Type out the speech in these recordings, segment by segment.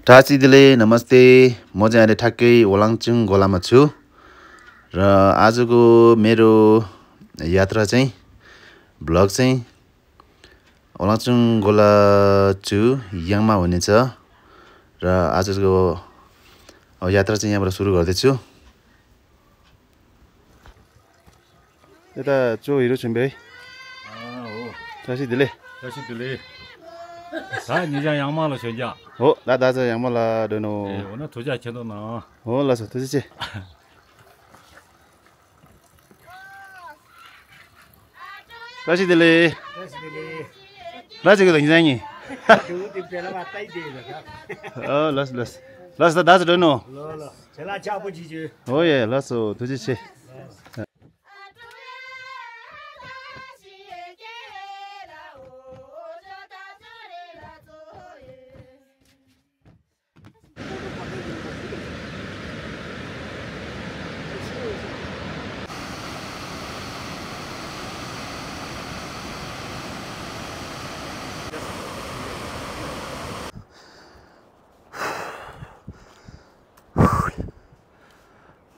टाची दिले नमस्ते। म चाहिँ अहिले ठ्याक्कै ओलाङचुङ गोलामा छु र आजको मेरो यात्रा चाहिँ भ्लग चाहिँ ओलाङचुङ गोला टु याङमा हुनेछ र आजको यात्रा चाहिँ यहाँबाट सुरु गर्दैछु। यता चो हिरो छुम्बे है। टाची दिले 哎，你家养马了全家？哦，那大家养马了的喏。哎，我那土家钱都拿。哦，那是都是这。那是的嘞。那这个东西呢？哦，那是那是，那是大家的喏。这那家不几句？哦耶，那是都是这。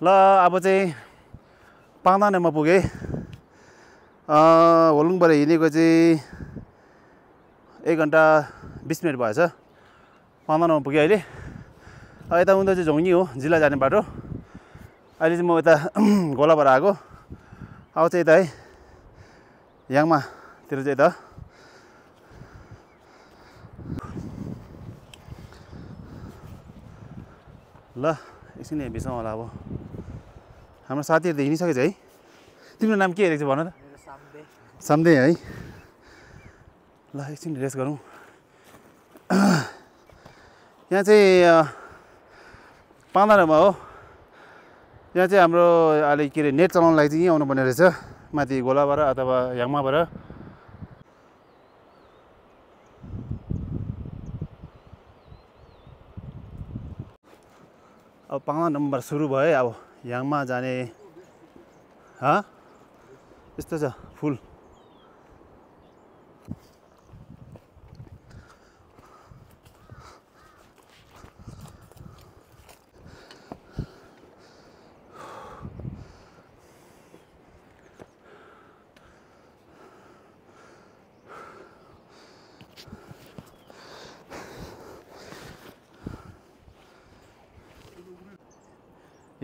ल अब चाहिँ पाङदानमा पुगे होलुङबाट हिँडेको चाहिँ 1 घण्टा 20 मिनट भएछ पाङदानमा पुगे अहिले यता उता चाहिँ झोङनी हो जिल्ला जाने बाटो अहिले चाहिँ म यता गोलाबाट आएको अब चाहिँ यता है याङमा तिर चाहिँ यता ल एकछिन बिचमा होला अब हाम्रो साथीहरु त हिँडिसकेछ है तिम्रो नाम के हेरेको छ भन त साम्दे है ल एकछिन रेस्ट गरौँ यहाँ चाहिँ पाङदानमा हो यहाँ चाहिँ हाम्रो अहिले के अरे नेट चलाउन लागि चाहिँ यहीँ आउनु पर्ने रहेछ माथि गोलाबाट अथवा याङमाबाट अब पाङदानबाट सुरु भयो अब याङमा जाने यस्तो छ फुल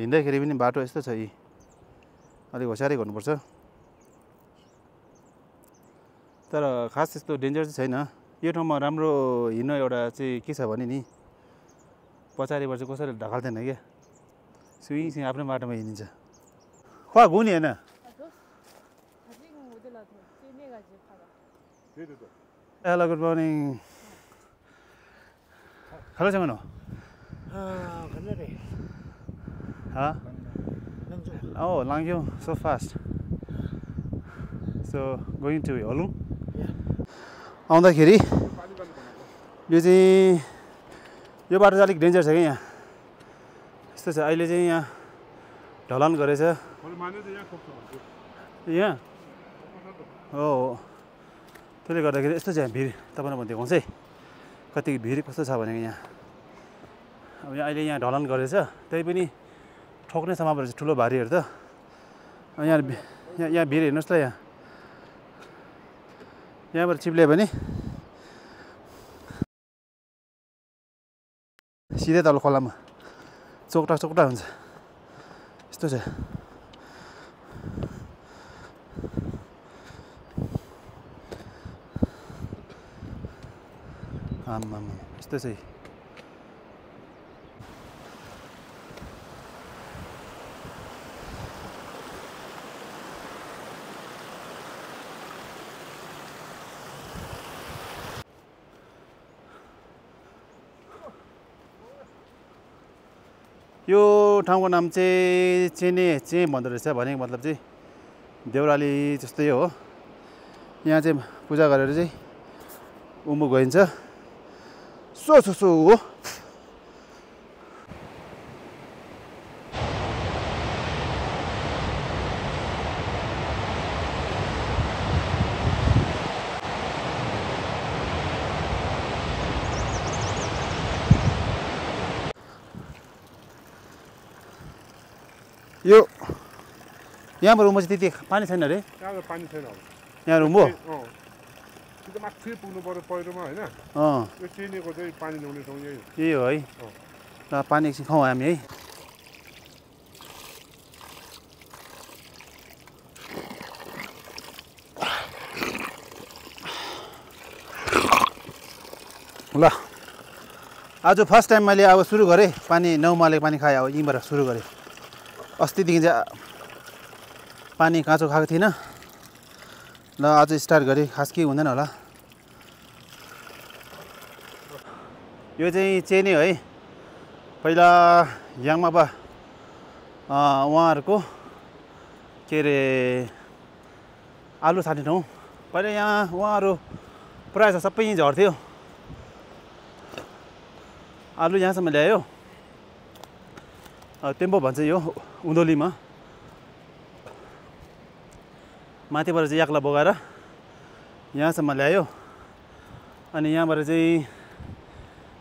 हिँड्दाखेरि पनि बाटो यस्तो छ यी अलिक होसियारै गर्नुपर्छ तर खास त्यस्तो डेन्जर चाहिँ छैन यो ठाउँमा राम्रो हिँड्न एउटा चाहिँ के छ भने नि पछाडिबाट चाहिँ कसैले ढकाल्दैन क्या सुइङ आफ्नै बाटोमा हिँडिन्छ खा गुनी हैन hello good morning hello Chaman Oh, Langyong, so fast. So going to Olung. आउँदाखेरि यो चाहिँ यो बाटो चाहिँ अलिक डेन्जर छ क्या यहाँ यस्तो छ अहिले चाहिँ यहाँ ढलान गरेछ यहाँ हो त्यसले गर्दाखेरि यस्तो चाहिँ भिड तपाईलाई म देखाउँछु है कति भिड कस्तो छ भनेको यहाँ अब यहाँ अहिले यहाँ ढलान गरेछ त्यही पनि ठोक्ने सम्भावना छ ठुलो भारीहरु त यहाँ भिड हेर्नुस् ल यहाँबाट चिप्ले भने सिधै तल खोलामा चोकटा हुन्छ यस्तो छ आम्मा यस्तो छ यो ठाउँको नाम चाहिँ चेने भन्दो रहेछ भनेको मतलब चाहिँ देउराली जस्तै हो यहाँ चाहिँ पूजा गरेर चाहिँ उम्बु गइन्छ सो हो यो यहाँबाट उमा चाहिँ त्यति पानी छैन अरे यहाँ त पानी छैन अब यहाँ रुम्बो त्यो माथि पुग्नु पर्यो पहिरोमा हैन यो चेनेको चाहिँ पानी ल्याउने ठाउँ यही यही हो है ल पानी एकछिन खाउँ हामी है ल आज फर्स्ट टाइम मैले अब सुरु गरेँ पानी 9 माइलको पानी खाएँ अब यहीँबाट सुरु गरेँ अस्तिदेखि चाहिँ पानी काँचो खाएको थिइनँ ल आज स्टार्ट गरेँ खास केही हुँदैन होला यो चाहिँ चेने है पहिला याङमाबा उहाँहरूको के अरे आलु छान्ने ठाउँ पहिला यहाँ उहाँहरू प्रायः सबै यहीँ झर्थ्यो आलु यहाँसम्म ल्यायो टेम्पो भन्छ यो उधौलीमा माथिबाट चाहिँ याक्ला बोगाएर यहाँसम्म ल्यायो अनि यहाँबाट चाहिँ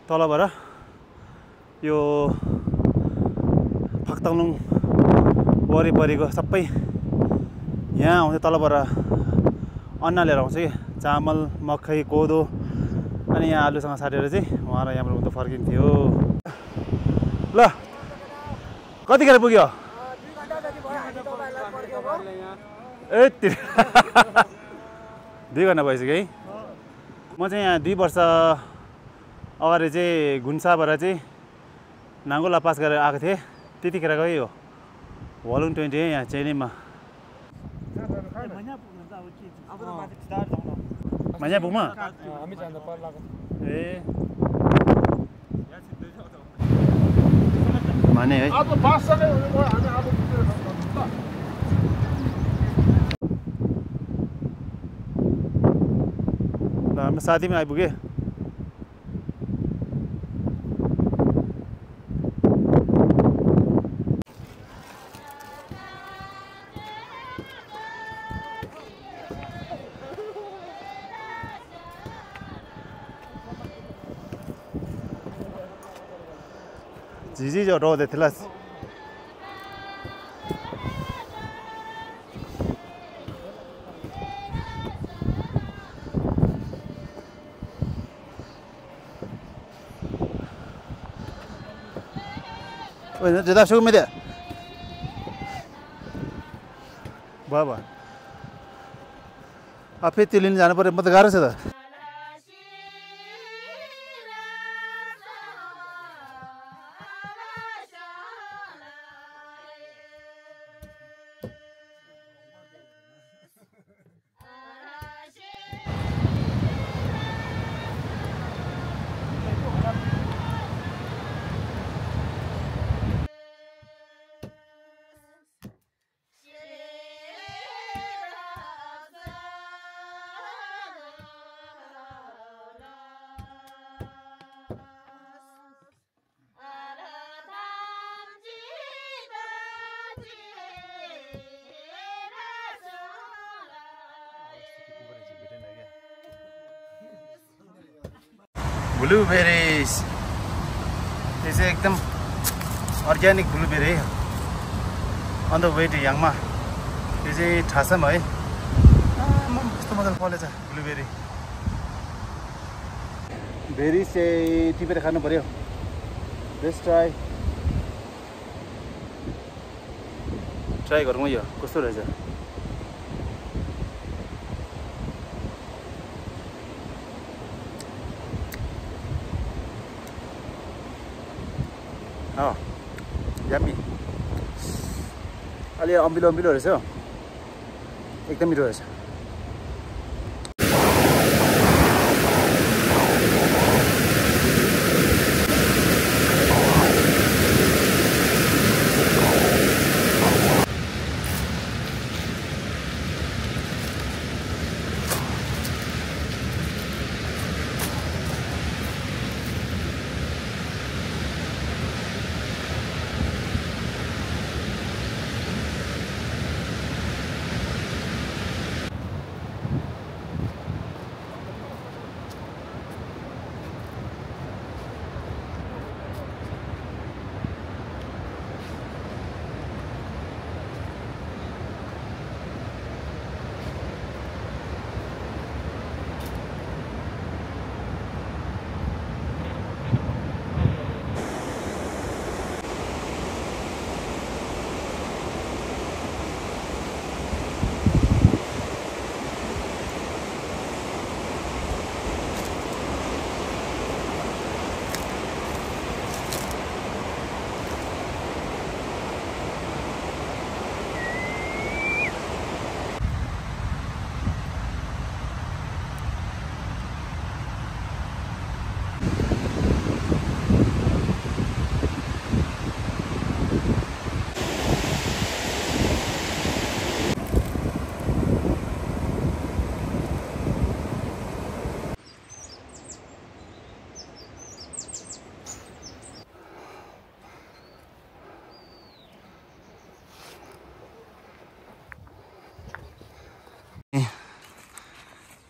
तलबाट यो फाक्ताङलुङ वरिपरिको सबै यहाँ आउँछ तलबाट अन्न लिएर आउँछ कि चामल मकै कोदो अनि यहाँ आलुसँग सारेर चाहिँ उहाँलाई यहाँबाट उता फर्किन्थ्यो ल कतिखेर पुग्यो ए 2 घन्टा भइसक्यो है म चाहिँ यहाँ 2 वर्ष अगाडि चाहिँ घुन्साबाट चाहिँ नाङ्गोला पास गरेर आएको थिएँ त्यतिखेरको यो भोलुङ 20 यहाँ चेनीमा मान्छे पुग्मा ए माने है ल हाम्रो साथीमा आइपुगे 지지죠 로드 틀라스 ओइ जता सुगु मेदे बाबा आफै त्यो लिन जानु पर्यो म त गाह्रो छ त ब्लूबेरीज यो चाहिँ एकदम अर्ग्यानिक ब्लूबेरी है अन द वे टु याङमा यो चाहिँ ठासम है कस्तो मजाले फलेछ ब्लूबेरी बेरी चाहिँ टिपेर खानु पर्यो लेट्स ट्राई गरौँ यो कस्तो रहेछ यम्मी अलि अम्बिलो अम्बिलो रहेछ एकदम मिठो रहेछ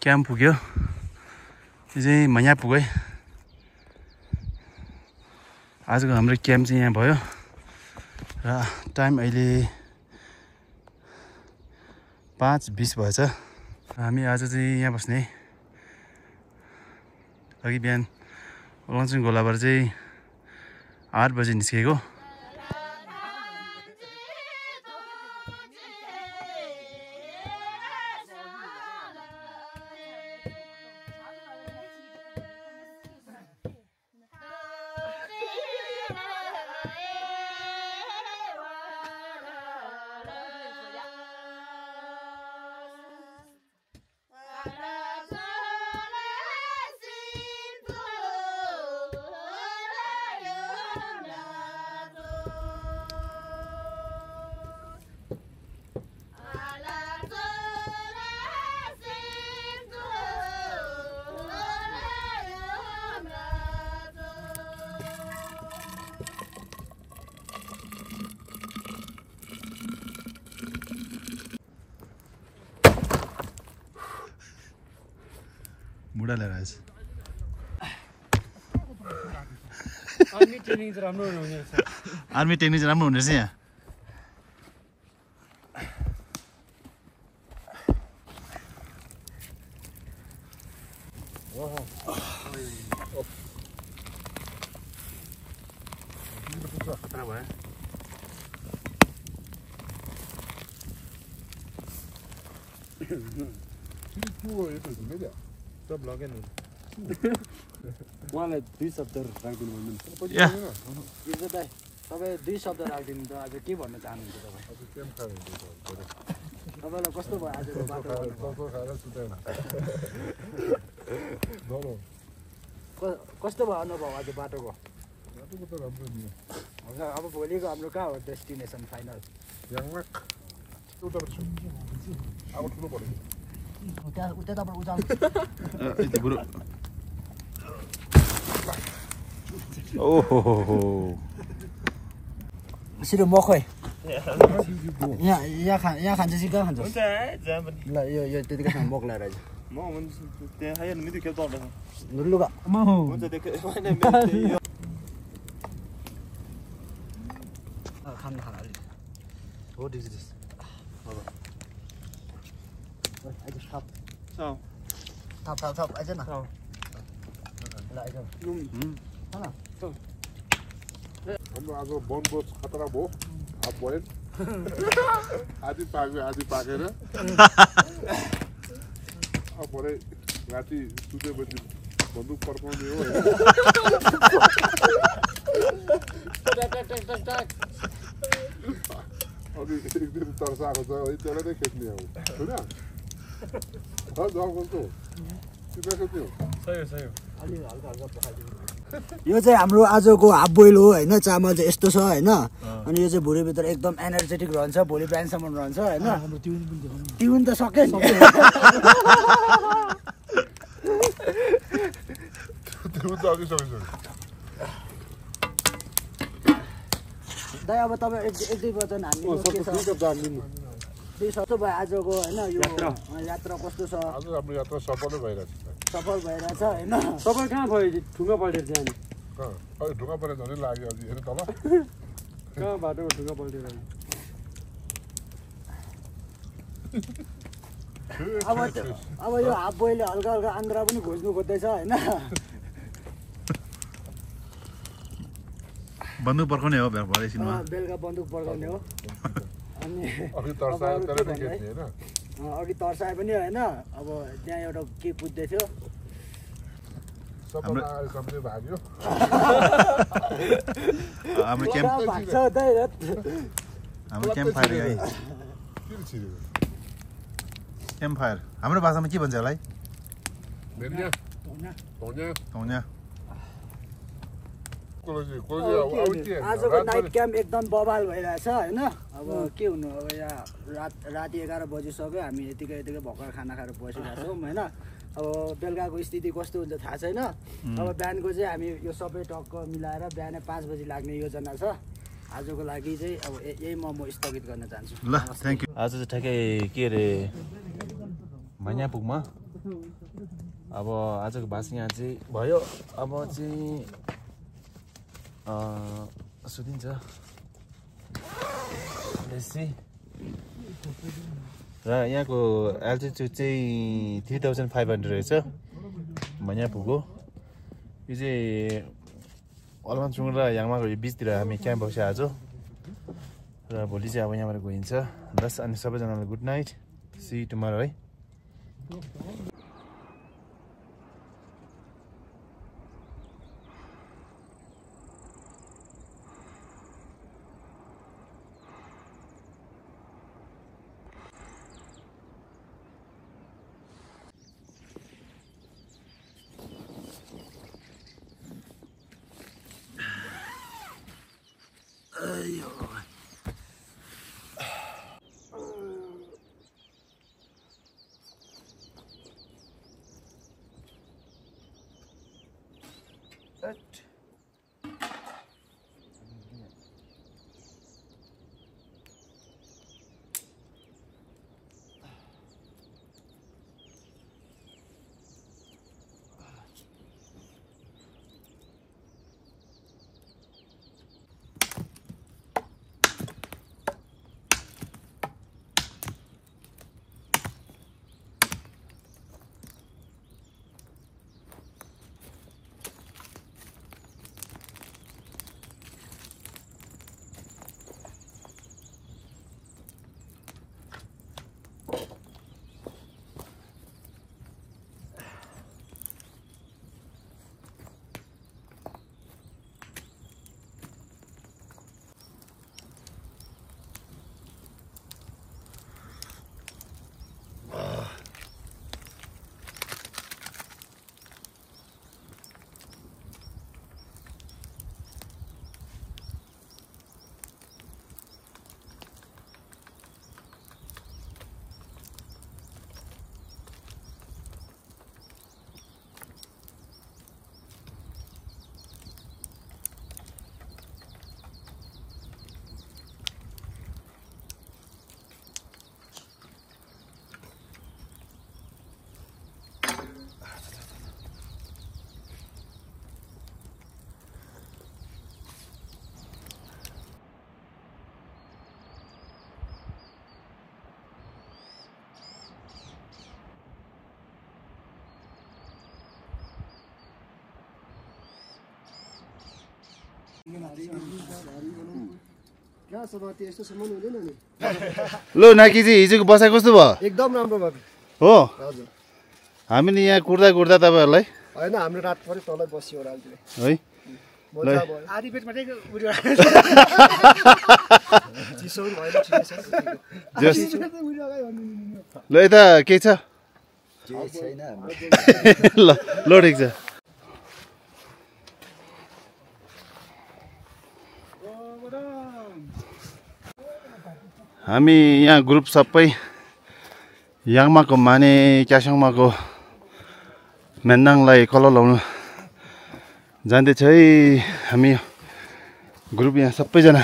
क्याम्प पुग्यो यो चाहिँ मैया पुग्यो है आजको हाम्रो क्याम्प चाहिँ यहाँ भयो र टाइम अहिले 5:20 भएछ हामी आज चाहिँ यहाँ बस्ने अघि बिहान ओलाङचुङ गोलाबाट चाहिँ 8 बजे निस्केको मुडा लिएर आएछ आर्मी ट्रेनिङ चाहिँ राम्रो हुने रहेछ आर्मी ट्रेनिङ चाहिँ राम्रो हुने रहेछ यहाँ उहाँलाई 2 शब्द राखिदिनु भन्नु तपाईँ 2 शब्द राखिदिनु त आज के भन्न चाहनुहुन्छ तपाईँलाई कस्तो भयो आजको बाटो कस्तो भयो अनुभव आज बाटोको अब भोलिको हाम्रो कहाँ हो डेस्टिनेसन फाइनल उताबाट उचाल्नु ओहो सिधै मकै यहाँ खान्छ कि कहाँ खान्छ ल यो त्यतिकै खानु मक ल्याएर लुगा खानु अलिक हो डिजिस थप आइज न ल आइज हाम्रो आज वनभोज खतरा भयो हाफ भयो आधी पाक्यो आधी पाकेर अब भरे राति सुतेपछि बन्दुक पर्काउने हो अघि एक दिन तर्साएको छ है त्यसलाई नै खेद्ने हो यो चाहिँ हाम्रो आजको हाफ बोइल हो होइन चामल चाहिँ यस्तो छ होइन अनि यो चाहिँ भुँडीभित्र एकदम एनर्जेटिक रहन्छ भोलि बिहानसम्म रहन्छ होइन ट्युन त सक्यो नि दाइ अब तपाईँ एक दुई वचन हामीले सस्तो भयो आजको होइन यो यात्रा कस्तो छ हाम्रो यात्रा सफल भइरहेछ होइन तपाईँ कहाँ भयो ढुङ्गा पल्टेर त्यहाँ ढुङ्गा परेर झन् लाग्यो अझै हेर्नु तल कहाँ बाटोमा ढुङ्गा पल्टेर अब यो हाफ बोइले हल्का हल्का आन्द्रा पनि खोज्नु खोज्दैछ होइन बन्दुक पर्खाउने हो भरेसिनमा बेलुका बन्दुक पर्खाउने हो अनि अघि तर्साए पनि होइन अब त्यहाँ एउटा के कुद्दै थियो हाम्रो क्याम्प फायर क्याम्प फायर हाम्रो भाषामा के भन्छ होला है आजको नाइट क्याम्प एकदम बवाल भइरहेछ होइन अब के हुनु अब यहाँ राति 11 बजिसक्यो हामी यतिकै भर्खर खाना खाएर बसिरहेको छौँ होइन अब बेलुकाको स्थिति कस्तो हुन्छ थाहा छैन अब बिहानको चाहिँ हामी यो सबै टक्क मिलाएर बिहानै 5 बजी लाग्ने योजना छ आजको लागि चाहिँ अब यही म स्थगित गर्न चाहन्छु ल थ्याङ्क यू आज चाहिँ ठ्याक्कै के अरे मैया पुगमा अब आजको भाष यहाँ चाहिँ भयो अब चाहिँ सुतिन्छ र यहाँको एल्टिट्युड चाहिँ 3500 रहेछ मन्यापुको यो चाहिँ अलमनचुङ र याङमाको यो बिचतिर हामी क्याम्प बस्यो आज र भोलि चाहिँ अब यहाँबाट गइन्छ बस अनि सबैजनालाई गुड नाइट सी टुमारो है लो नाकीजी हिजोको बसाइ कस्तो भयो एकदम राम्रो भयो हो हजुर हामीले यहाँ कुर्दा कुर्दा तपाईहरुलाई हैन हाम्रो रात परे तलै बस्यो ओरालतिर है मजा भयो आधी पेटमा चाहिँ उड्यो चिसो भएन ठिकै छ ल यता के छ ल ल ठिक छ हामी यहाँ ग्रुप सबै याङमाको माने क्यासङमाको मेन्दाङलाई कलर लाउनु जाँदैछ है हामी ग्रुप यहाँ सबैजना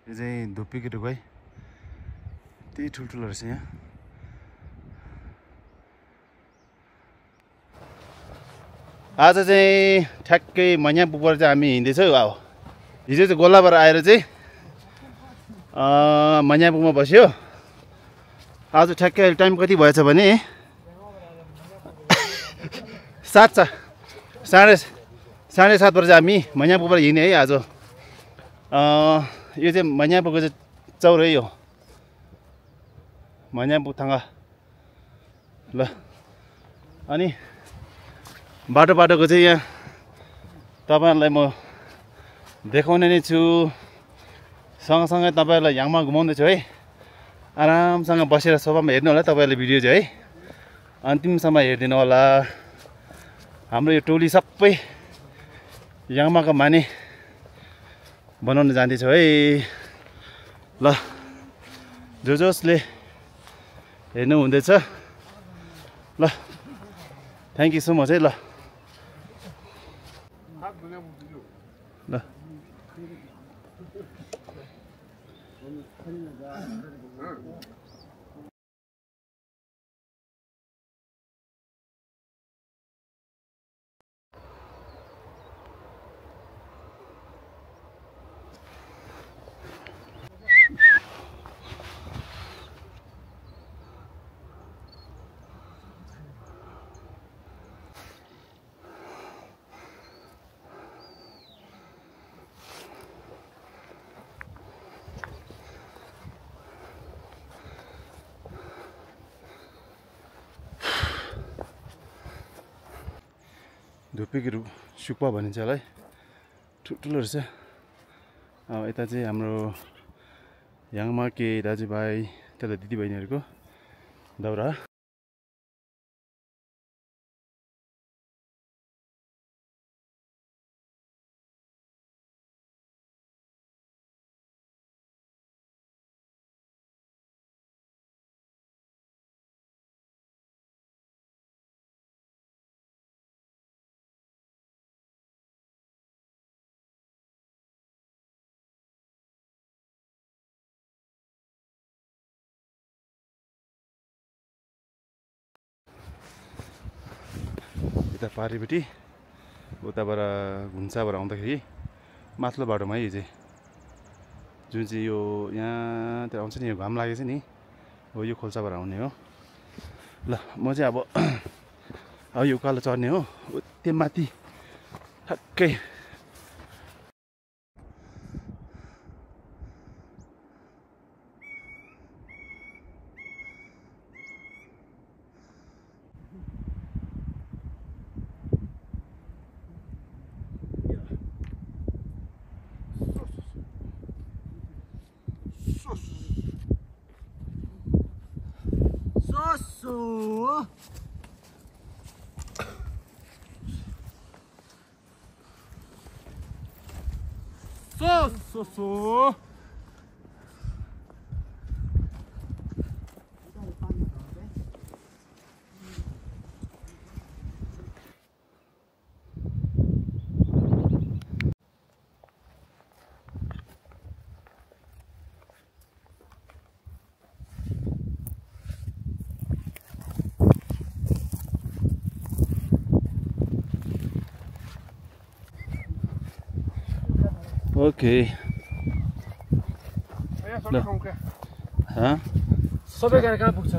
यो चाहिँ धुप्पीको ढुकाइ त्यही ठुल्ठुलो रहेछ यहाँ आज चाहिँ ठ्याक्कै मन्या पुगेर चाहिँ हामी हिँड्दैछौँ अब हिजो चाहिँ गोलाबाट आएर चाहिँ मन्यापुमा बस्यो आज ठ्याक्कै अहिले टाइम कति भएछ भने 7 साढे 7:30 बजे हामी मन्यापुबाट हिँड्ने है आज यो चाहिँ मन्यापुको चाहिँ चौरै हो मन्यापु थाङ्गा ल अनि बाटोको चाहिँ यहाँ तपाईहरुलाई म देखाउने नै छु सँगसँगै तपाईहरुलाई याङमा घुमाउँदैछु है आरामसँग बसेर सोफामा हेर्नु होला तपाईहरुले भिडियो चाहिँ है अन्तिमसम्म हेर्दिनु होला हाम्रो यो टोली सबै याङमाको माने बनाउन जाँदैछ है ल जसले हेर्नु हुँदैछ ल थ्याङ्क यू सो मच है ल ल धुप्पीको रुख सुक्पा भनिन्छ होला है, ठुल्ठुलो रहेछ। यता चाहिँ हाम्रो याङमा के दाजुभाइ तल दिदीबहिनीहरूको दाउरा। यता पारिपट्टि उताबाट घुन्साबाट आउँदाखेरि माथिल्लो बाटोमा है यो चाहिँ, जुन चाहिँ यो यहाँतिर आउँछ नि, यो घाम लागेको छ नि हो, यो खोल्साबाट आउने हो। ल म चाहिँ अब यो उकालो चढ्ने हो, त्यो माथि ठ्याक्कै ओके। सबै गाडी कहाँ पुग्छ?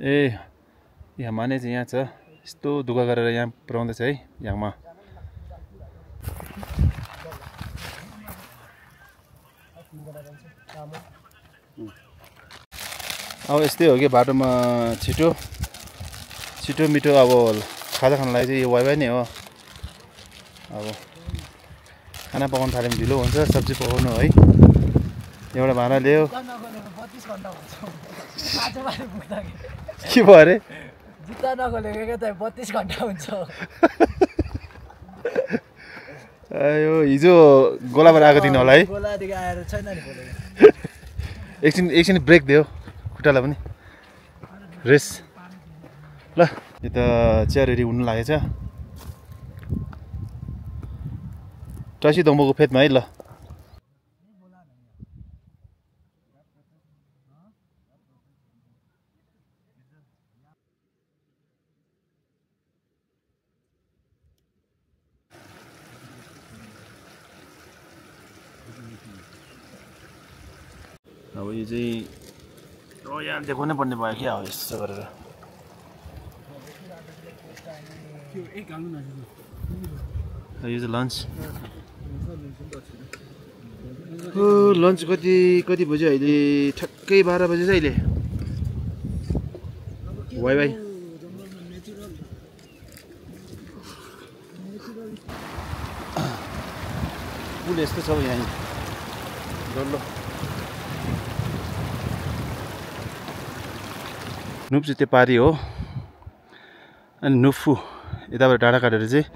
ए यहाँ माने चाहिँ यहाँ छ, यस्तो दुःख गरेर यहाँ पुऱ्याउँदैछ है याङमा। अब यस्तै हो कि बाटोमा छिटो मिठो अब खाजा खानलाई चाहिँ यो वाइवाई नै हो। अब खाना पकाउनु थाल्यो भने ढिलो हुन्छ, सब्जी पकाउनु है, एउटा भाँडा ल्यायो। के भयो अरे? जुत्ता नखोलेको त 32 घन्टा हुन्छ। यो हिजो गोलाबाट आएको दिन होला है, गोलादेखि आएर छैन नि एकछिन ब्रेक दियो खुट्टालाई पनि रेस। ल यता चिया रेडी हुनु लागेछ, टसी दम्बोको फेदमा है। ल अब यो चाहिँ यहाँ देखाउनै पर्ने भयो क्या, अब यस्तो गरेर। यो चाहिँ लन्च। लन्च कति बज्यो अहिले? ठ्याक्कै 12 बजे चाहिँ अहिले। वाइवाई पुल यस्तो छ यहाँ डल्लो नुप्चु त्यो पारी हो अनि नुफु यताबाट डाँडा काटेर चाहिँ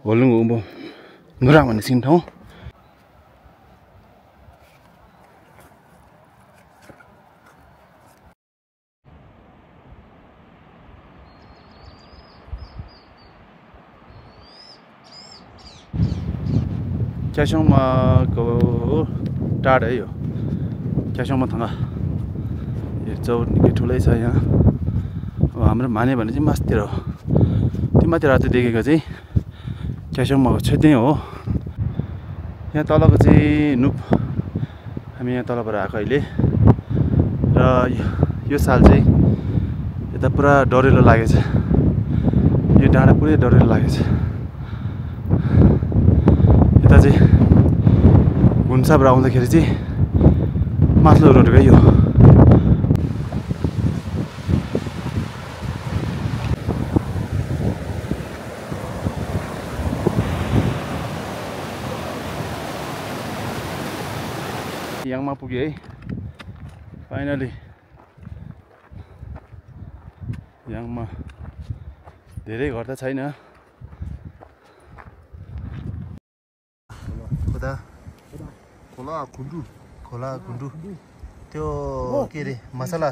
होलुङ उँभो नुरा भन्ने सिन ठाउँ च्यासोङमाको टाढ है यो च्यासोङमा थङ्गा यो चौर निकै ठुलै छ यहाँ अब हाम्रो माने भने चाहिँ मास्तिर हो त्यो माथि रातो देखेको चाहिँ च्यासोङमाको छेदै हो यहाँ तलको चाहिँ नुप हामी यहाँ तलबाट आएको अहिले र यो साल चाहिँ यता पुरा डरेलो लागेछ यो डाँडा पुरै डरेलो लागेछ यता चाहिँ घुन्साबाट आउँदाखेरि चाहिँ माथिल्लो रोड गयो याङमा पुग्यो है फाइनली याङमा धेरै घर त छैन खोला खुन्डु त्यो के अरे मसला